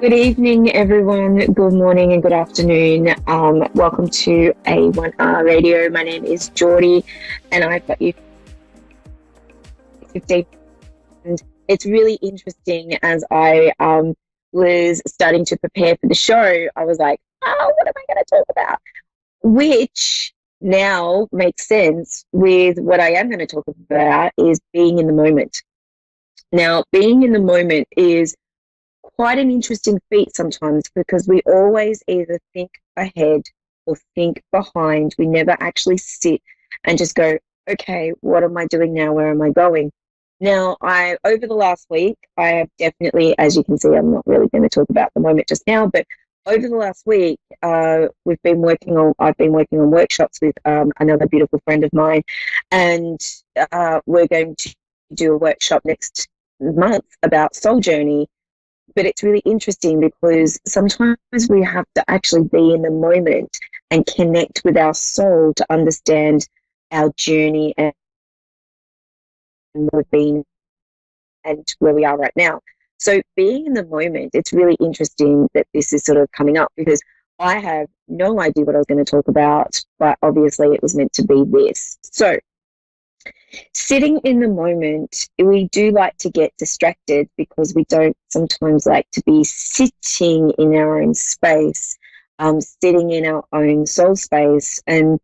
Good evening, everyone. Good morning and good afternoon. Welcome to A1R Radio. My name is Jordie, and I've got you 15. And it's really interesting as I was starting to prepare for the show. I was like, oh, what am I going to talk about? Which now makes sense with what I am going to talk about is being in the moment. Now, being in the moment is quite an interesting feat sometimes because we always either think ahead or think behind. We never actually sit and just go, okay, what am I doing now? Where am I going? Now, over the last week, I have definitely, as you can see, I'm not really going to talk about the moment just now, but over the last week, I've been working on workshops with another beautiful friend of mine, and we're going to do a workshop next month about soul journey. But it's really interesting because sometimes we have to actually be in the moment and connect with our soul to understand our journey and where we've been and where we are right now. So being in the moment, it's really interesting that this is sort of coming up because I have no idea what I was going to talk about, but obviously it was meant to be this. So sitting in the moment, we do like to get distracted because we don't sometimes like to be sitting in our own space, sitting in our own soul space. And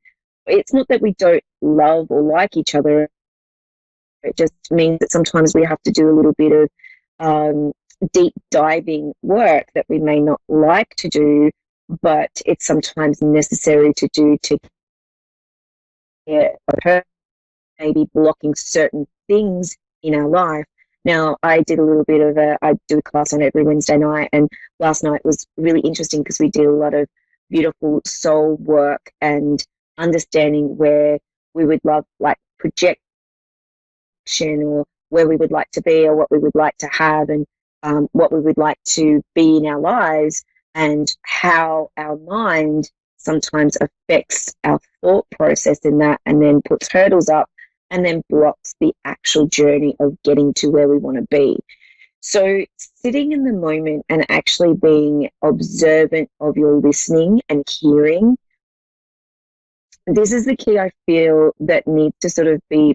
it's not that we don't love or like each other. It just means that sometimes we have to do a little bit of deep diving work that we may not like to do, but it's sometimes necessary to do to get her maybe blocking certain things in our life. Now, I do a class on every Wednesday night, and last night was really interesting because we did a lot of beautiful soul work and understanding where we would love, like projection, or where we would like to be or what we would like to have, and what we would like to be in our lives, and how our mind sometimes affects our thought process in that and then puts hurdles up and then blocks the actual journey of getting to where we want to be. So sitting in the moment and actually being observant of your listening and hearing, this is the key I feel that needs to sort of be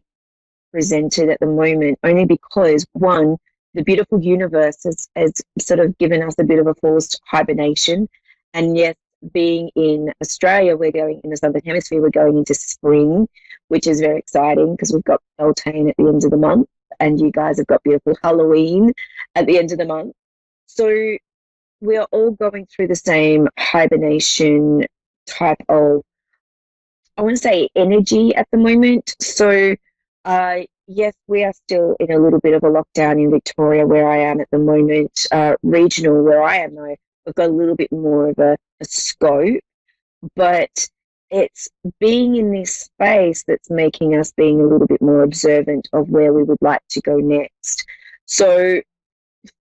presented at the moment, only because, one, the beautiful universe has sort of given us a bit of a forced hibernation. And yes, being in Australia, we're going in the Southern Hemisphere, we're going into spring, which is very exciting because we've got Beltane at the end of the month and you guys have got beautiful Halloween at the end of the month. So we are all going through the same hibernation type of, I want to say, energy at the moment. So yes, we are still in a little bit of a lockdown in Victoria where I am at the moment. Regional where I am though, we've got a little bit more of a scope, but it's being in this space that's making us being a little bit more observant of where we would like to go next. So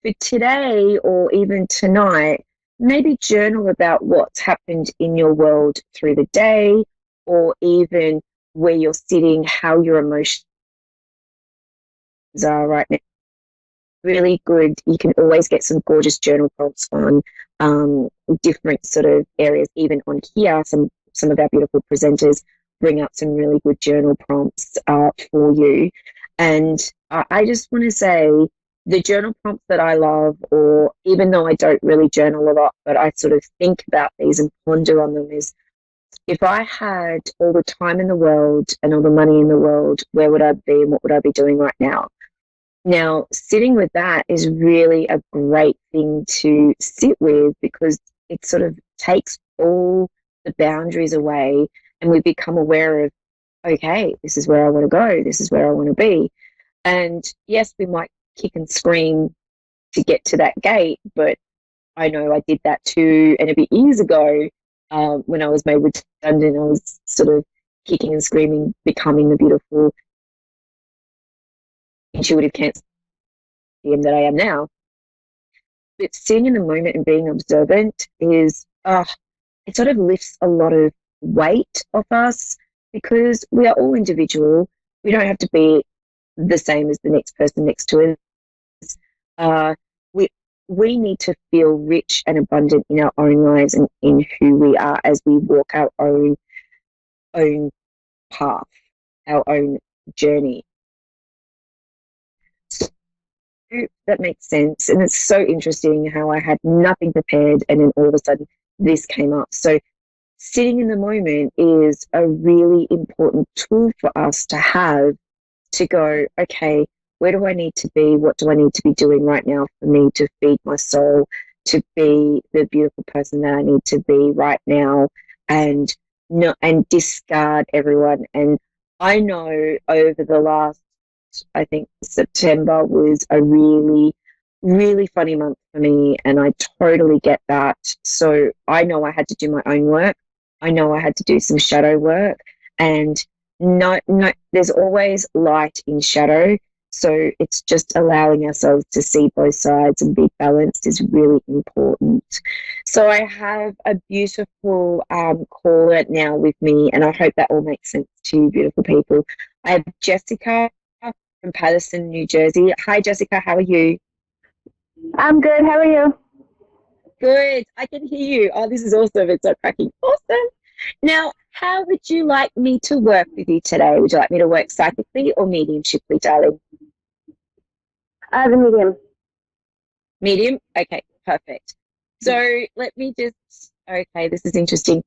for today or even tonight, maybe journal about what's happened in your world through the day, or even where you're sitting, how your emotions are right now. Really good. You can always get some gorgeous journal prompts on different sort of areas. Even on here, some of our beautiful presenters bring up some really good journal prompts for you. And I just want to say the journal prompts that I love, or even though I don't really journal a lot, but I sort of think about these and ponder on them, is if I had all the time in the world and all the money in the world, where would I be and what would I be doing right now? Now, sitting with that is really a great thing to sit with because it sort of takes all the boundaries away and we become aware of, okay, this is where I want to go, this is where I want to be. And yes, we might kick and scream to get to that gate, but I know I did that too. And a bit years ago, when I was made redundant, I was sort of kicking and screaming, becoming the beautiful intuitive cancer that I am now. But sitting in the moment and being observant is, it sort of lifts a lot of weight off us because we are all individual. We don't have to be the same as the next person next to us. we need to feel rich and abundant in our own lives and in who we are as we walk our own path, our own journey. So that makes sense. And it's so interesting how I had nothing prepared and then all of a sudden this came up. So sitting in the moment is a really important tool for us to have, to go, okay, where do I need to be? What do I need to be doing right now for me to feed my soul, to be the beautiful person that I need to be right now, and discard everyone. And I know over the last, I think September was a really, really funny month for me, and I totally get that. So I know I had to do my own work. I know I had to do some shadow work, and no, there's always light in shadow. So it's just allowing ourselves to see both sides and be balanced is really important. So I have a beautiful caller now with me, and I hope that all makes sense to you, beautiful people. I have Jessica from Patterson, New Jersey. Hi, Jessica. How are you? I'm good. How are you? Good. I can hear you. Oh, this is awesome. It's so cracking. Awesome. Now, how would you like me to work with you today? Would you like me to work psychically or mediumshiply, darling? The medium. Medium? Okay, perfect. So let me just, okay, this is interesting.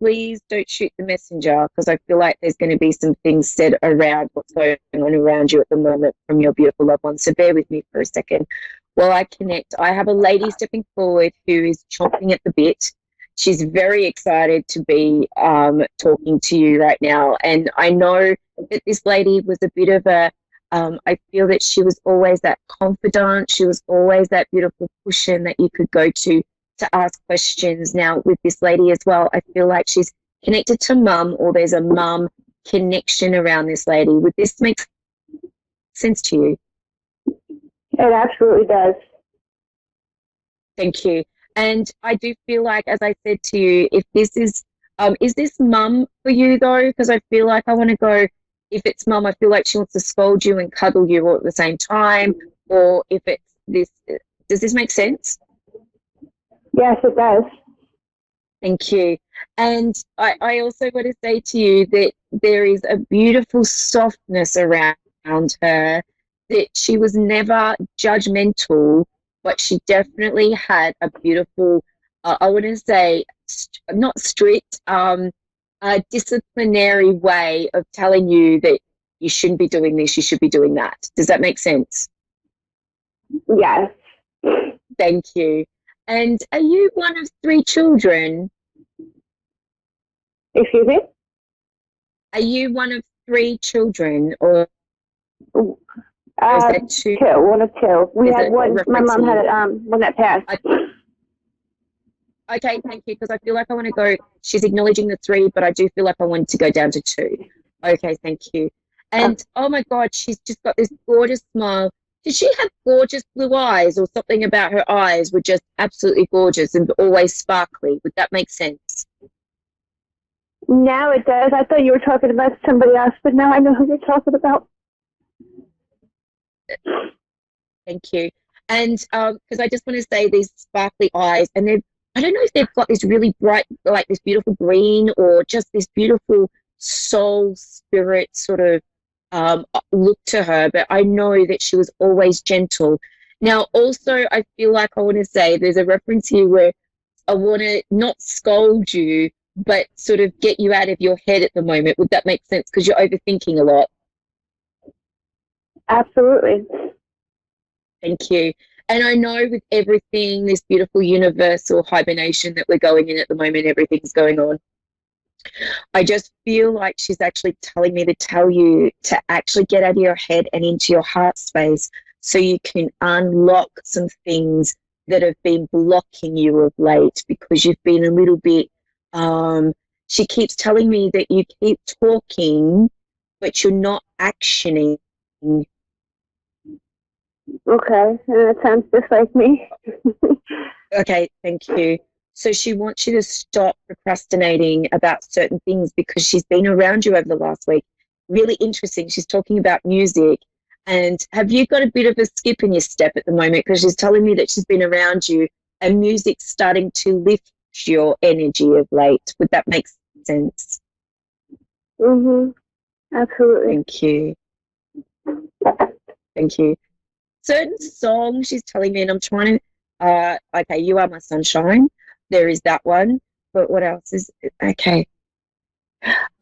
Please don't shoot the messenger, because I feel like there's going to be some things said around what's going on around you at the moment from your beautiful loved one. So bear with me for a second while I connect. I have a lady stepping forward who is chomping at the bit. She's very excited to be talking to you right now. And I know that this lady was a bit of a, I feel that she was always that confidant. She was always that beautiful cushion that you could go to ask questions. Now, with this lady as well, I feel like she's connected to mum, or there's a mum connection around this lady. Would this make sense to you? It absolutely does. Thank you. And I do feel like, as I said to you, if this is this mum for you though? Because I feel like I want to go, if it's mum, I feel like she wants to scold you and cuddle you all at the same time. Or if it's this, does this make sense? Yes, it does. Thank you. And I also want to say to you that there is a beautiful softness around her, that she was never judgmental, but she definitely had a beautiful, I want to say, not strict, a disciplinary way of telling you that you shouldn't be doing this, you should be doing that. Does that make sense? Yes. Thank you. And are you one of 3 children? Excuse me? Are you one of 3 children, or is that 2? 2. One of 2. We Is had it one. My mom had one that passed. Okay, thank you, because I feel like I want to go, she's acknowledging the 3, but I do feel like I want to go down to 2. Okay, thank you. And oh my God, she's just got this gorgeous smile. Did she have gorgeous blue eyes, or something about her eyes were just absolutely gorgeous and always sparkly? Would that make sense? Now it does. I thought you were talking about somebody else, but now I know who you're talking about. Thank you. And because I just want to say, these sparkly eyes, and they've, I don't know if they've got this really bright, like this beautiful green, or just this beautiful soul spirit sort of look to her, but I know that she was always gentle. Now, also, I feel like I want to say there's a reference here where I want to not scold you, but sort of get you out of your head at the moment. Would that make sense? Because you're overthinking a lot. Absolutely. Thank you. And I know with everything, this beautiful universal hibernation that we're going in at the moment, everything's going on. I just feel like she's actually telling me to tell you to actually get out of your head and into your heart space, so you can unlock some things that have been blocking you of late, because you've been a little bit, she keeps telling me that you keep talking, but you're not actioning. Okay, that sounds just like me. Okay, thank you. So she wants you to stop procrastinating about certain things, because she's been around you over the last week. Really interesting. She's talking about music. And have you got a bit of a skip in your step at the moment? Because she's telling me that she's been around you and music's starting to lift your energy of late. Would that make sense? Absolutely. Thank you. Thank you. Certain songs she's telling me, and I'm trying to, okay, You Are My Sunshine. There is that one. But what else is, okay.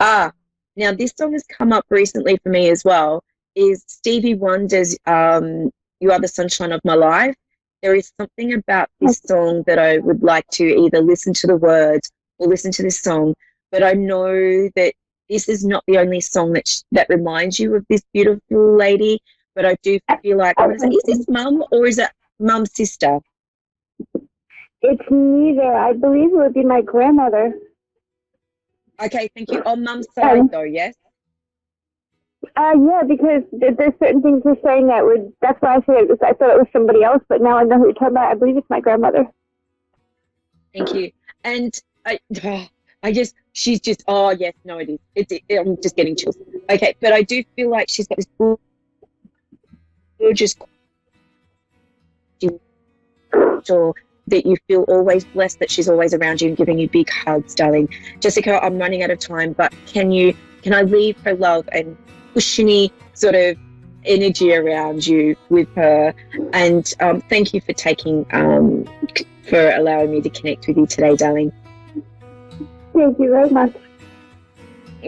Now this song has come up recently for me as well, is Stevie Wonder's You Are the Sunshine of My Life. There is something about this song that I would like to either listen to the words or listen to this song, but I know that this is not the only song that reminds you of this beautiful lady, but I do feel like, is this mum or is it mum's sister? It's neither. I believe it would be my grandmother. Okay, thank you. On mum's side though, yes? Yeah, because there's certain things you're saying that's why I thought it was somebody else, but now I know who you're talking about. I believe it's my grandmother. Thank you. And she's just, oh yes, no it is. I'm just getting chills. Okay, but I do feel like she's got this gorgeous, sure that you feel always blessed that she's always around you and giving you big hugs, darling. Jessica, I'm running out of time, but can I leave her love and cushiony sort of energy around you with her? And thank you for for allowing me to connect with you today, darling. Thank you very much.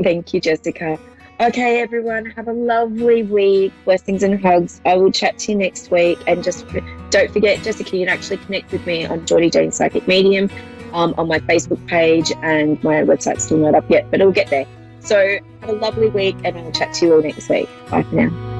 Thank you, Jessica. Okay, everyone, have a lovely week. Blessings and hugs. I will chat to you next week. And just don't forget, Jessica, you can actually connect with me on Jordie Jane Psychic Medium on my Facebook page, and my website's still not up yet, but it'll get there. So have a lovely week, and I'll chat to you all next week. Bye for now.